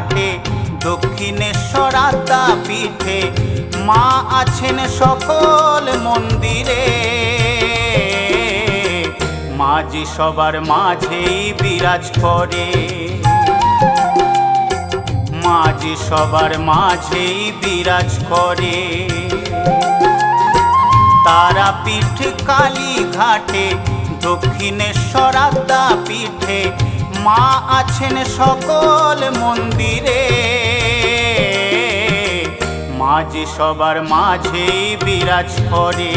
ঘাটে দক্ষিণেশ্বর আদ্যাপীঠে মা আছেন সকল মন্দিরে। মাঝি সবার মাঝেই বিরাজ করে, মাঝি সবার মাঝেই বিরাজ করে। তারাপীঠ কালী ঘাটে দক্ষিণেশ্বর আদ্যাপীঠে মা আছেন সকল মন্দিরে। মাঝি সবার মাঝেই বিরাজ করে,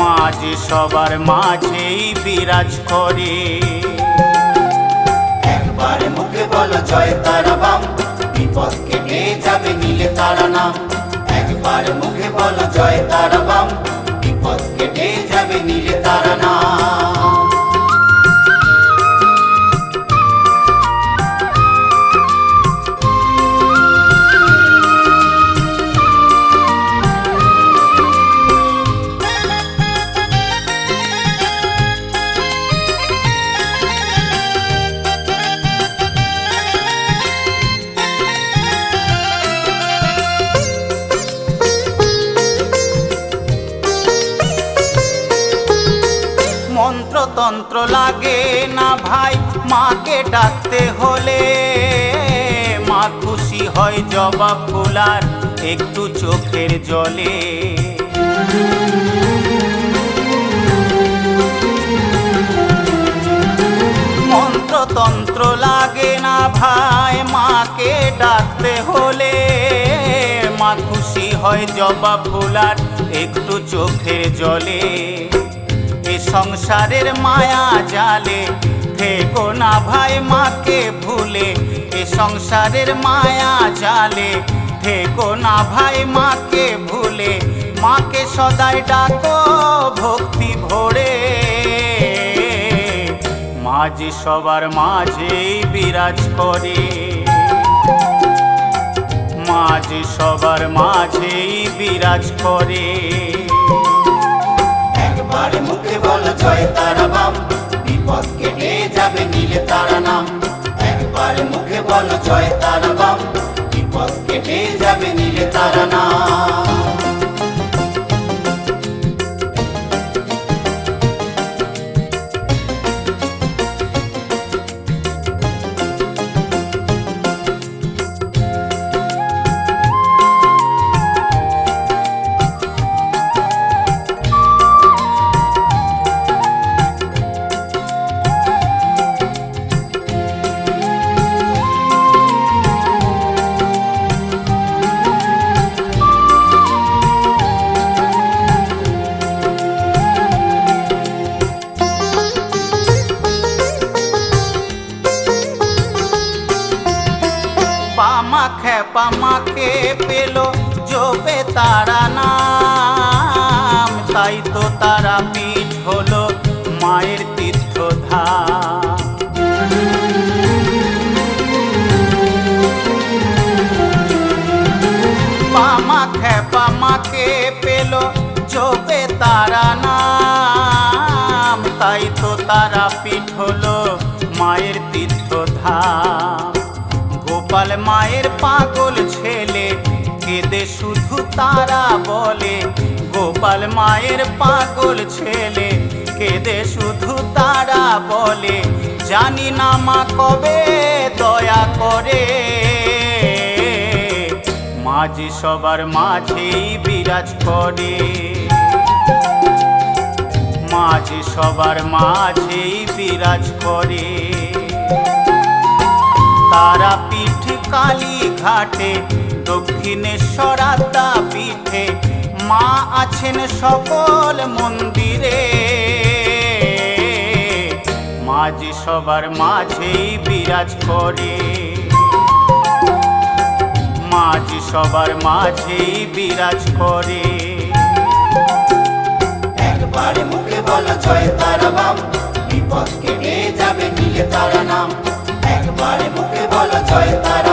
মাঝি সবার মাঝেই বিরাজ করে। একবার মুখে বলো জয় তারা বাম, বিপদ কেটে যাবে নীলে তারা নাম। একবার মুখে বলো জয় তারা বাম, বিপদ কেটে যাবে নীলে তারা নাম। মন্ত্রতন্ত্র লাগে না ভাই মাকে ডাকতে হলে, মা খুশি হয় জবা ফুল আর একটু চোখের জলে। মন্ত্রতন্ত্র লাগে না ভাই মাকে ডাকতে হলে, মা খুশি হয় জবা ফুল আর একটু চোখের জলে। এ সংসারের মায়া জালে থেকো না ভাই মাকে ভুলে, এ সংসারের মায়া জালে থেকো না ভাই মাকে ভুলে। মাকে সদাই ডাকো ভক্তি ভরে, মাঝি সবার মাঝেই বিরাজ করে, মাঝি সবার মাঝেই বিরাজ করে। একবার মুখে বলো জয় তারা বাম, বিপদ কেটে যাবে নীলে তারা নাম। একবার মুখে বলো জয় তারা বাম, বিপদ কেটে যাবে নীলে তারা নাম। পামা খেপা মাকে পেল জপে তারা নাম, তাই তো তারাপীঠ হলো মায়ের তীর্থধাম। পামা খেপা মাকে পেল জপে তারা নাম, তাই তো তারাপীঠ হলো মায়ের তীর্থধাম। গোপাল মায়ের পাগল ছেলে কেঁদে শুধু তারা বলে, গোপাল মায়ের পাগল ছেলে কেঁদে শুধু তারা বলে। জানি না মা কবে দয়া করে, মাঝি সবার মাঝেই বিরাজ করে, মাঝি সবার মাঝেই বিরাজ করে। তারাপীঠ কালী ঘাটে দক্ষিণেশ্বর আদ্যাপীঠে মা আছেন সকল মন্দিরে। মাঝি সবার মাঝেই বিরাজ করে, মাঝি সবার মাঝেই বিরাজ করে। একবার মুখে বলো জয় তারা বাম, বিপদ কেটে যাবে নীলে তারা নাম। একবার মুখে বলো জয় তারা